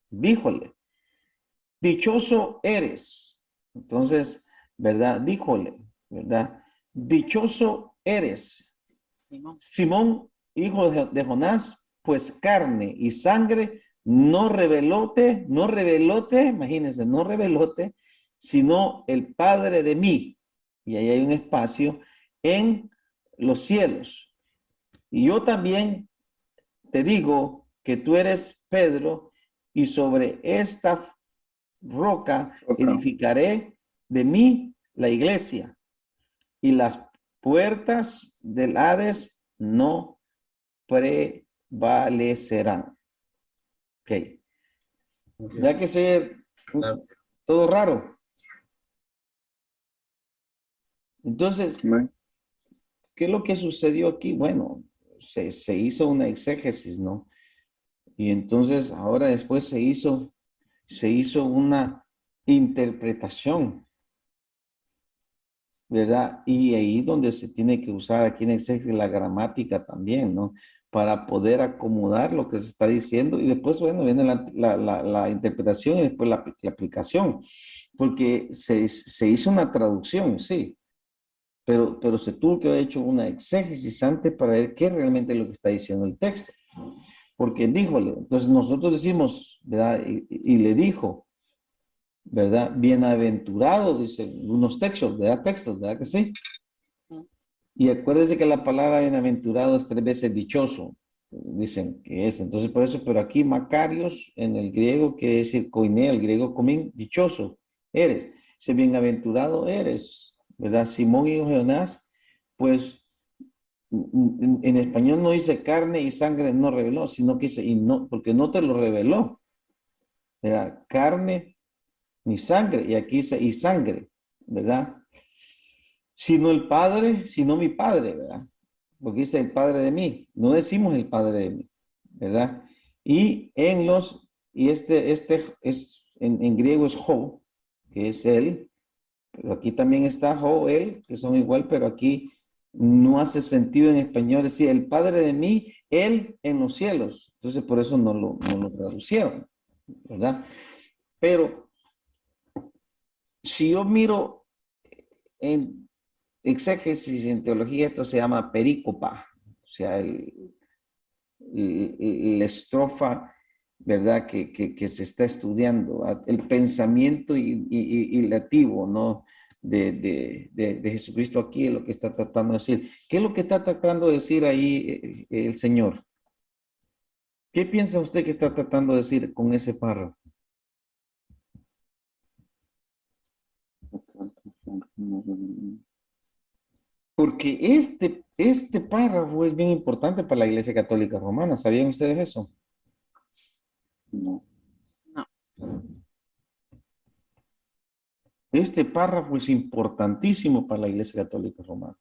Díjole. Dichoso eres. Entonces, ¿verdad? Díjole, ¿verdad? Dichoso eres, Simón. Simón, hijo de Jonás, pues carne y sangre no revelote, imagínense, no revelote, sino el Padre de mí. Y ahí hay un espacio en los cielos. Y yo también te digo que tú eres Pedro, y sobre esta roca edificaré de mí la iglesia, y las puertas del Hades no prevalecerán. Ok. Ya que soy todo raro. Entonces, ¿qué es lo que sucedió aquí? Bueno, se hizo una exégesis, ¿no? Y entonces ahora después se hizo una interpretación, ¿verdad? Y ahí donde se tiene que usar aquí en exégesis la gramática también, ¿no? Para poder acomodar lo que se está diciendo y después, bueno, viene la interpretación y después la aplicación, porque se hizo una traducción, sí, pero se tuvo que haber hecho una exégesis antes para ver qué realmente es lo que está diciendo el texto. Porque díjole, entonces nosotros decimos, ¿verdad? Y le dijo, ¿verdad? Bienaventurado, dicen unos textos, ¿verdad? Textos, ¿verdad que sí? Y acuérdense que la palabra bienaventurado es 3 veces dichoso, dicen que es. Entonces por eso, pero aquí Macarios en el griego, que es el koiné, el griego comín, dichoso, eres. Ese bienaventurado eres, ¿verdad? Simón y Jonás, pues en español no dice carne y sangre no reveló, sino que dice, y no, porque no te lo reveló, ¿verdad? Carne ni sangre, y aquí dice, y sangre, ¿verdad? Sino el Padre, sino mi Padre, ¿verdad? Porque dice el Padre de mí, no decimos el Padre de mí, ¿verdad? Y en los, y este es, en griego es ho, que es él, pero aquí también está ho, él, que son igual, pero aquí no hace sentido en español decir el Padre de mí, él en los cielos. Entonces por eso no lo traducieron, ¿verdad? Pero si yo miro en exégesis, en teología, esto se llama perícopa, o sea, la estrofa, ¿verdad? Que se está estudiando, el pensamiento ilativo, ¿no? De Jesucristo aquí es lo que está tratando de decir. ¿Qué es lo que está tratando de decir ahí el Señor? ¿Qué piensa usted que está tratando de decir con ese párrafo? Porque este párrafo es bien importante para la Iglesia Católica Romana. ¿Sabían ustedes eso? No. Este párrafo es importantísimo para la Iglesia Católica Romana.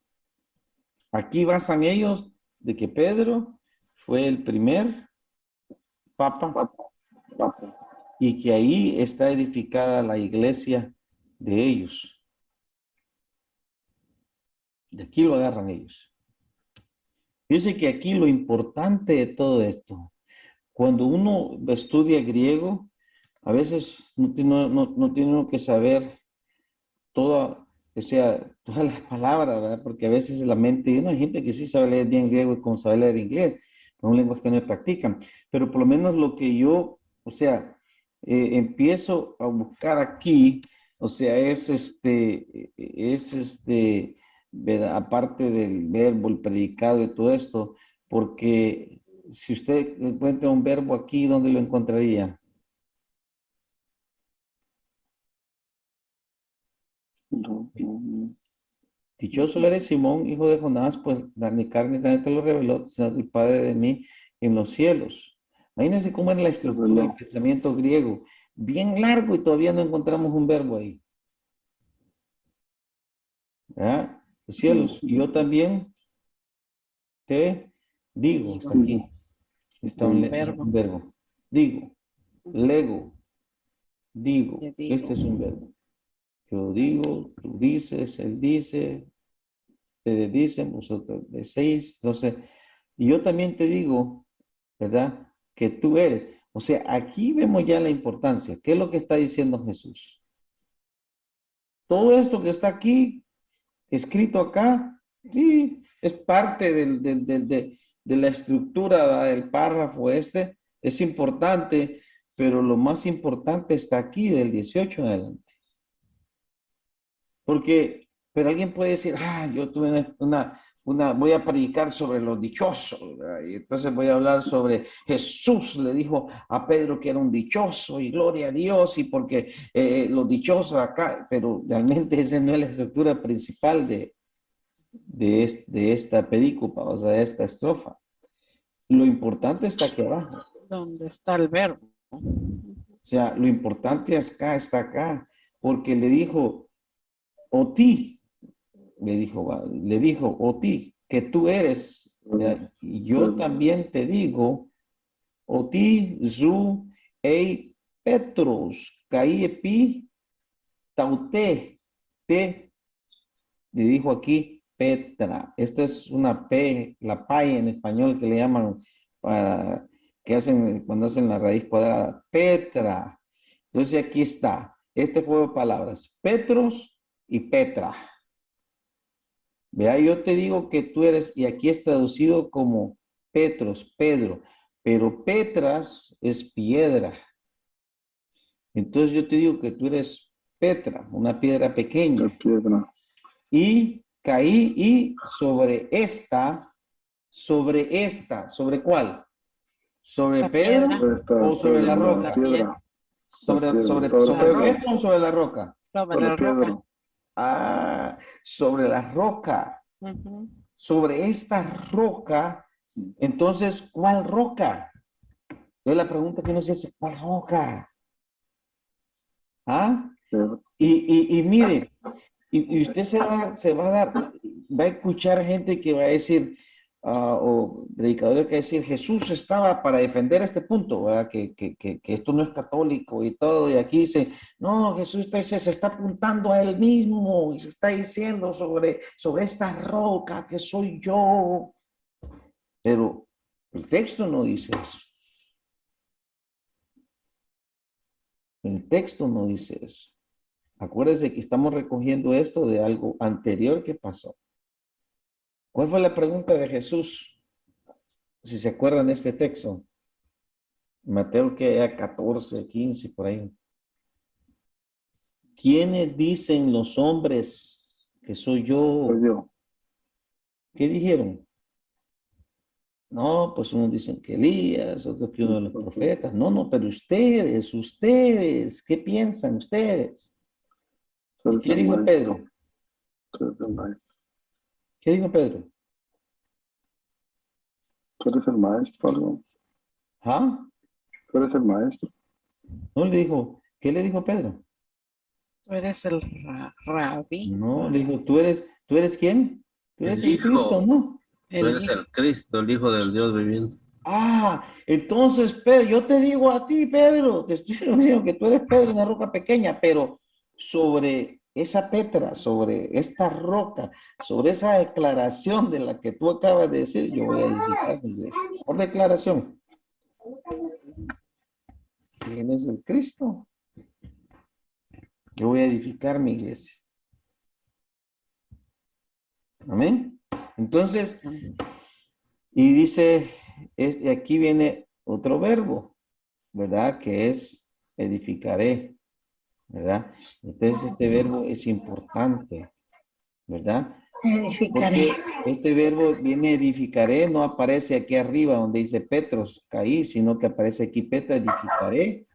Aquí basan ellos de que Pedro fue el primer papa y que ahí está edificada la iglesia de ellos. De aquí lo agarran ellos. Fíjense que aquí lo importante de todo esto, cuando uno estudia griego, A veces no tiene uno que saber toda, o sea, todas las palabras, ¿verdad? Porque a veces la mente, hay gente que sí sabe leer bien griego y como sabe leer inglés, son lenguas que no practican, pero por lo menos lo que yo, o sea, empiezo a buscar aquí, o sea, ¿verdad? Aparte del verbo, el predicado y todo esto, porque si usted encuentra un verbo aquí, ¿dónde lo encontraría? No, no, no. Dichoso eres Simón, hijo de Jonás, pues ni carne ni sangre te lo reveló, sino el Padre de mí en los cielos. Imagínense cómo era la estructura del Reveló. pensamiento griego. Bien largo y todavía no encontramos un verbo ahí. ¿Ah? Los cielos. Y yo también te digo, Digo, hasta aquí. Está es un un verbo. verbo. Digo, lego, digo. Te digo. Este es un verbo. Yo digo, tú dices, él dice, ustedes dicen, vosotros decís. Entonces, y yo también te digo, ¿verdad? Que tú eres. O sea, aquí vemos ya la importancia. ¿Qué es lo que está diciendo Jesús? Todo esto que está aquí, escrito acá, sí, es parte de la estructura, ¿verdad? Del párrafo este, es importante, pero lo más importante está aquí, del 18 en adelante. Porque, pero alguien puede decir, yo tuve voy a predicar sobre los dichosos, ¿verdad? Y entonces voy a hablar sobre Jesús le dijo a Pedro que era un dichoso y gloria a Dios y porque los dichosos acá, pero realmente esa no es la estructura principal de esta perícopa, o sea, de esta estrofa. Lo importante está aquí abajo. ¿Dónde está el verbo? O sea, lo importante está acá, porque le dijo, o ti, le dijo, o ti, que tú eres, y yo también te digo, o ti, zu, ei, Petros, caí epi, taute, te, le dijo aquí, Petra. Esta es una P, la PAI en español que le llaman, para, que hacen cuando hacen la raíz cuadrada, Petra. Entonces aquí está, este juego de palabras, Petros y Petra. Vea, yo te digo que tú eres, y aquí es traducido como Petros, Pedro, pero Petras es piedra. Entonces yo te digo que tú eres Petra, una piedra La pequeña. piedra. Y caí y ¿sobre cuál? ¿Sobre La Pedro piedra. o sobre la La La roca? piedra. piedra. La ¿Sobre, piedra. sobre, Sobre La sobre Pedro. roca. Pedro o sobre la roca? Sobre Sobre la roca. Pedro. Sobre la roca. Ujú. Sobre esta roca. Entonces, ¿cuál roca? Es la pregunta que uno se hace, ¿cuál roca? ¿Ah? Y mire, y usted se va a dar, va a escuchar gente que va a decir, o predicadores que va a decir, Jesús estaba para defender este punto, ¿verdad? Que esto no es católico y todo, y aquí dice, no, Jesús se está apuntando a él mismo y se está diciendo sobre esta roca que soy yo. Pero el texto no dice eso. El texto no dice eso. Acuérdense que estamos recogiendo esto de algo anterior que pasó. ¿Cuál fue la pregunta de Jesús? Si se acuerdan de este texto. Mateo que era 14, 15, por ahí. ¿Quiénes dicen los hombres que soy yo? Soy yo. ¿Qué dijeron? No, pues unos dicen que Elías, otros que uno de los profetas. No, pero ustedes, ¿qué piensan ustedes? Tú ¿Y eres qué el dijo maestro. Pedro? Tú eres el maestro. ¿Qué dijo Pedro? Tú eres el maestro, ¿no? ¿Ah? Tú eres el maestro. No le dijo, ¿qué le dijo Pedro? Tú eres el rabí. No, le dijo, ¿tú eres quién? Tú eres El el Cristo, Hijo, ¿no? tú El eres hijo. el Cristo, el Hijo del Dios viviente. Entonces, Pedro, yo te digo a ti, Pedro, te estoy diciendo que tú eres Pedro, una roca pequeña, pero sobre esa Petra, sobre esta roca, sobre esa declaración de la que tú acabas de decir, yo voy a edificar mi iglesia. Por declaración. ¿Quién es el Cristo? Yo voy a edificar mi iglesia. Amén. Entonces, y dice, aquí viene otro verbo, ¿verdad? Que es edificaré, ¿verdad? Entonces, este verbo es importante, ¿verdad? Porque este verbo viene edificaré, no aparece aquí arriba donde dice Petros, caí, sino que aparece aquí Petra, edificaré.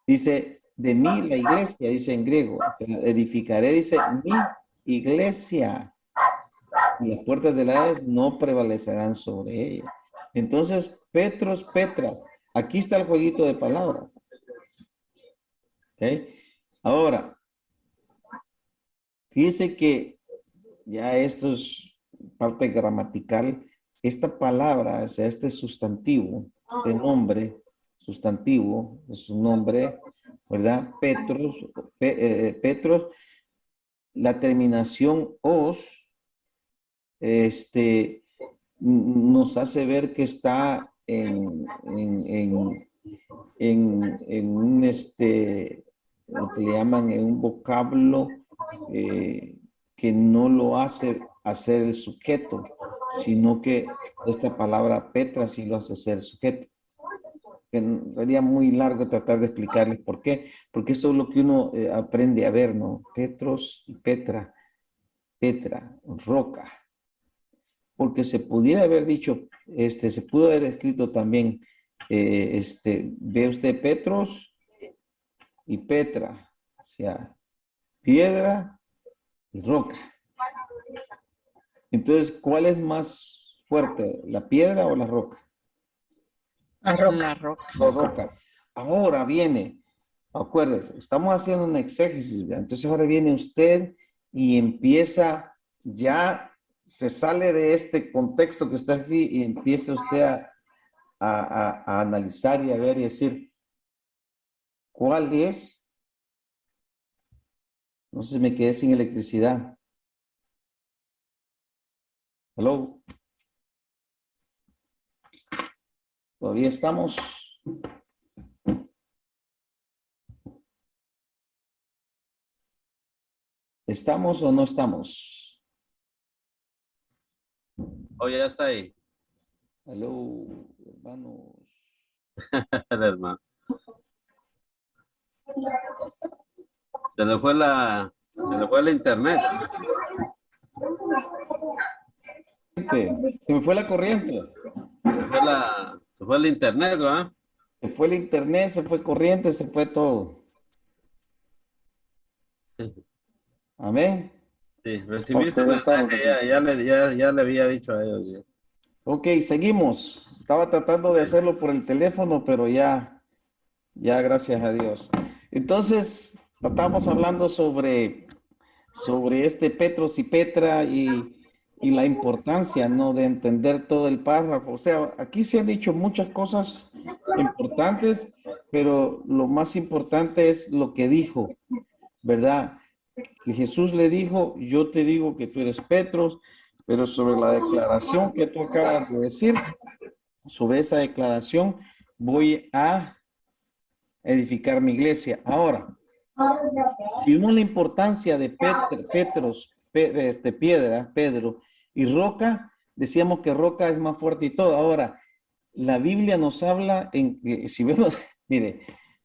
Dice, de mí la iglesia, dice en griego. Edificaré, dice, mi iglesia. Y las puertas del Hades no prevalecerán sobre ella. Entonces, Petros, Petras. Aquí está el jueguito de palabras. ¿Ok? Ahora, fíjese que ya esto es parte gramatical. Esta palabra, o sea, este sustantivo, este nombre, sustantivo, es un nombre, ¿verdad? Petros, Petros, la terminación os, nos hace ver que está en un, lo que le llaman en un vocablo que no lo hace hacer el sujeto, sino que esta palabra Petra sí lo hace ser sujeto. Que sería muy largo tratar de explicarles por qué, porque eso es lo que uno aprende a ver, ¿no? Petros y Petra, Petra, roca. Porque se pudiera haber dicho, se pudo haber escrito también, ve usted Petros y Petra, o sea, piedra y roca. Entonces, ¿cuál es más fuerte, la piedra o la roca? La roca. La roca. Ahora viene, acuérdese, estamos haciendo un exégesis, ¿verdad? Entonces ahora viene usted y empieza, ya se sale de este contexto que está aquí y empieza usted a analizar y a ver y decir, ¿cuál es? No sé si me quedé sin electricidad. Hello. ¿Todavía estamos? ¿Estamos o no estamos? Oh, ya está ahí. Hello, hermanos. Hermano. Se le fue el internet. Se me fue la corriente. Se fue el internet, ¿verdad? Se fue el internet, se fue corriente, se fue todo. Amén. Sí, recibí su Ok, ya estamos mensaje, aquí. ya le había dicho a ellos. Ya. Ok, seguimos. Estaba tratando de hacerlo por el teléfono, pero ya gracias a Dios. Entonces, estamos hablando sobre este Petros y Petra y la importancia, ¿no? De entender todo el párrafo. O sea, aquí se han dicho muchas cosas importantes, pero lo más importante es lo que dijo, ¿verdad? Que Jesús le dijo, yo te digo que tú eres Petros, pero sobre la declaración que tú acabas de decir, sobre esa declaración voy a edificar mi iglesia. Ahora, si vemos la importancia de Petros, piedra, Pedro, y roca, decíamos que roca es más fuerte y todo. Ahora, la Biblia nos habla si vemos, mire,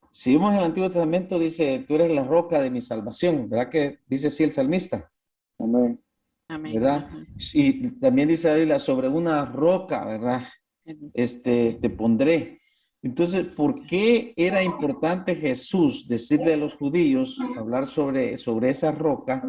si vemos el Antiguo Testamento, dice, tú eres la roca de mi salvación, ¿verdad que dice así el salmista? Amén. Amén. ¿Verdad? Y también dice la Biblia, sobre una roca, ¿verdad? Te pondré. Entonces, ¿por qué era importante Jesús decirle a los judíos, hablar sobre esa roca?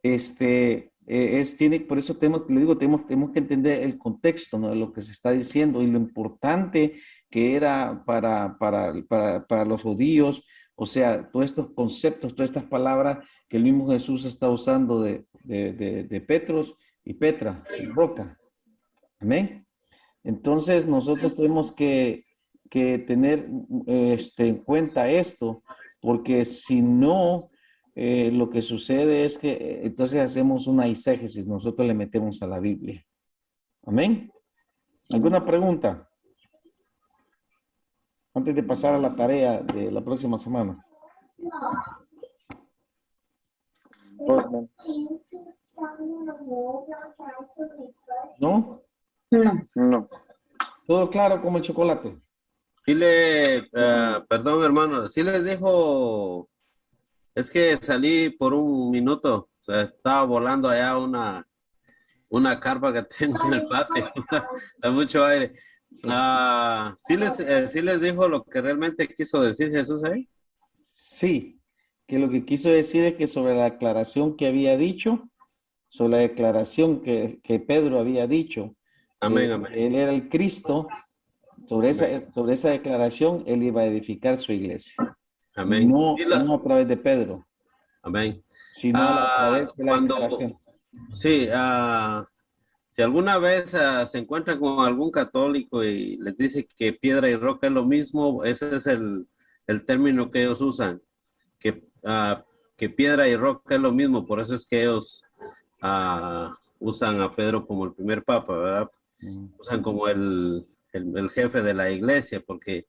Por eso le digo, tenemos que entender el contexto, ¿no? De lo que se está diciendo y lo importante que era para los judíos, o sea, todos estos conceptos, todas estas palabras que el mismo Jesús está usando de Petros y Petra, roca. Amén. Entonces, nosotros tenemos que tener en cuenta esto, porque si no, lo que sucede es que entonces hacemos una eisegesis, nosotros le metemos a la Biblia. Amén. ¿Alguna pregunta? Antes de pasar a la tarea de la próxima semana. Horseman. ¿No? No. ¿Todo claro como el chocolate? Sí perdón hermano, sí les dijo, es que salí por un minuto, o sea, estaba volando allá una carpa que tengo en el patio, hay mucho aire. Sí les dijo lo que realmente quiso decir Jesús ahí. Sí, que lo que quiso decir es que sobre la declaración que había dicho, sobre la declaración que Pedro había dicho, Amén, amén. él era el Cristo, sobre esa declaración, él iba a edificar su iglesia. Amén. No, no a través de Pedro, Amén. sino a través de la declaración. Sí, si alguna vez se encuentran con algún católico y les dice que piedra y roca es lo mismo, ese es el término que ellos usan, que piedra y roca es lo mismo, por eso es que ellos usan a Pedro como el primer papa, ¿verdad? Usan como el jefe de la iglesia, porque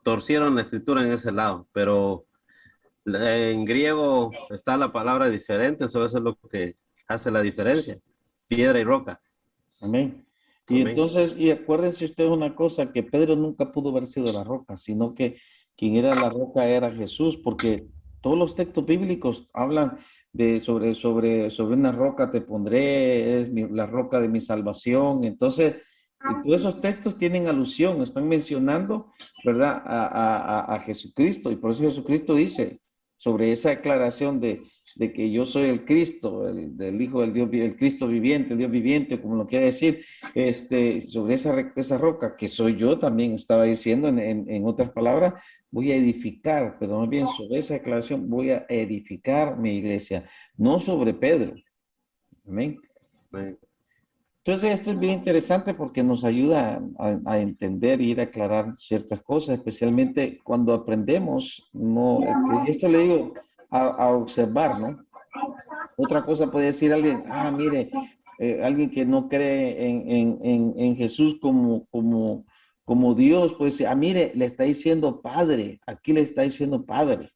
torcieron la escritura en ese lado, pero en griego está la palabra diferente, eso es lo que hace la diferencia, piedra y roca. Amén. Y Amén. entonces, y acuérdense ustedes una cosa, que Pedro nunca pudo haber sido la roca, sino que quien era la roca era Jesús, porque todos los textos bíblicos hablan sobre una roca te pondré, la roca de mi salvación. Entonces, y todos esos textos tienen alusión, están mencionando, ¿verdad? A Jesucristo, y por eso Jesucristo dice sobre esa declaración de que yo soy el Cristo, del Hijo del Dios, el Cristo viviente, el Dios viviente, como lo quiere decir, sobre esa roca que soy yo, también estaba diciendo en otras palabras, voy a edificar, pero más bien sobre esa declaración voy a edificar mi iglesia, no sobre Pedro. Amén. Amén. Entonces, esto es bien interesante porque nos ayuda a entender y ir a aclarar ciertas cosas, especialmente cuando aprendemos, no, y esto le digo, a observar, ¿no? Otra cosa puede decir alguien, mire, alguien que no cree en Jesús como Dios, pues, mire, le está diciendo Padre, aquí le está diciendo Padre.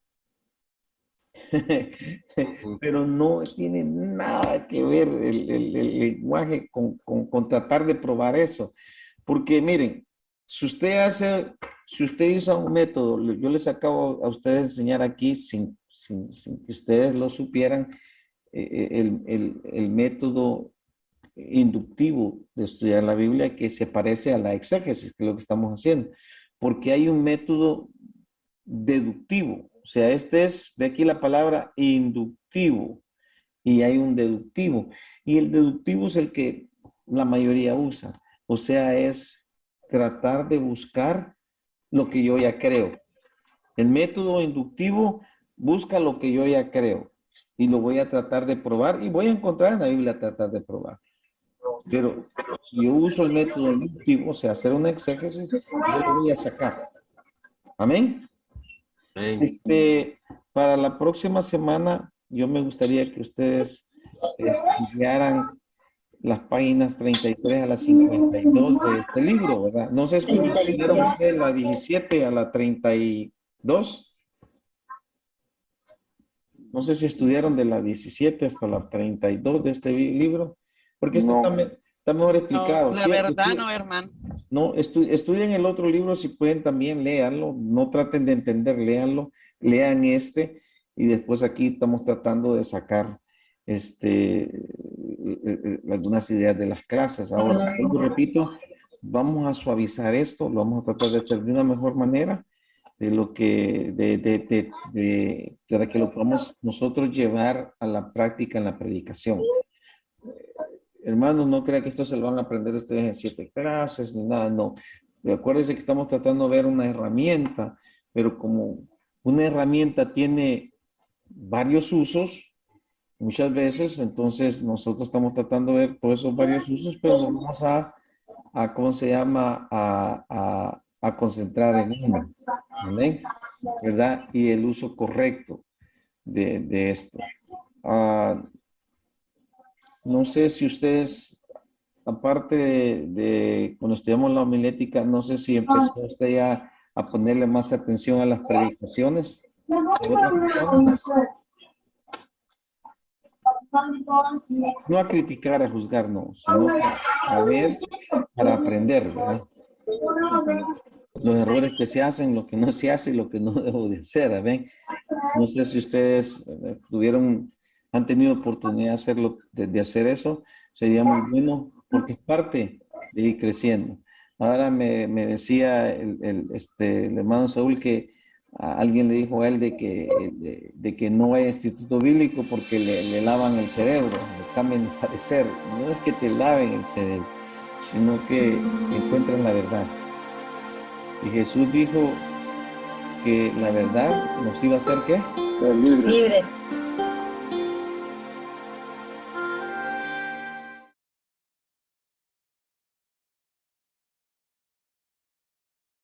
Pero no tiene nada que ver el lenguaje con tratar de probar eso. Porque miren, si usted usa un método, yo les acabo a ustedes de enseñar aquí sin que ustedes lo supieran, el método inductivo de estudiar la Biblia que se parece a la exégesis, que es lo que estamos haciendo. Porque hay un método deductivo. O sea, ve aquí la palabra inductivo y hay un deductivo. Y el deductivo es el que la mayoría usa. O sea, es tratar de buscar lo que yo ya creo. El método inductivo busca lo que yo ya creo y lo voy a tratar de probar y voy a encontrar en la Biblia tratar de probar. Pero si yo uso el método inductivo, o sea, hacer una exégesis, yo lo voy a sacar. Amén. Amén. Para la próxima semana, yo me gustaría que ustedes estudiaran las páginas 33 a la 52 de este libro, ¿verdad? No sé si estudiaron ustedes la 17 a la 32. No sé si estudiaron de la 17 hasta la 32 de este libro, porque este está mejor explicado. No, la verdad no, hermano. No, estudien el otro libro si pueden también, léanlo, no traten de entender, léanlo, lean y después aquí estamos tratando de sacar algunas ideas de las clases. Ahora, yo repito, vamos a suavizar esto, lo vamos a tratar de hacer de una mejor manera, para que lo podamos nosotros llevar a la práctica en la predicación. Hermanos, no crean que esto se lo van a aprender ustedes en 7 clases ni nada, no. Acuérdense que estamos tratando de ver una herramienta, pero como una herramienta tiene varios usos, muchas veces, entonces nosotros estamos tratando de ver todos esos varios usos, pero nos vamos ¿cómo se llama? A concentrar en uno. ¿Amén? ¿Verdad? Y el uso correcto de esto. No sé si ustedes aparte de cuando estudiamos la homilética, no sé si empezó usted ya a ponerle más atención a las predicaciones de otras personas. No a criticar, a juzgar, no, sino a ver para aprender, ¿verdad? Los errores que se hacen, lo que no se hace y lo que no debo de hacer, ¿ven? No sé si ustedes han tenido oportunidad de hacerlo, de hacer eso, sería muy bueno porque es parte de ir creciendo. Ahora me decía el hermano Saúl que a alguien le dijo a él de que no hay instituto bíblico porque le lavan el cerebro, le cambian de parecer. No es que te laven el cerebro, sino que encuentran la verdad. Y Jesús dijo que la verdad nos iba a hacer ¿qué? Libres. Libres.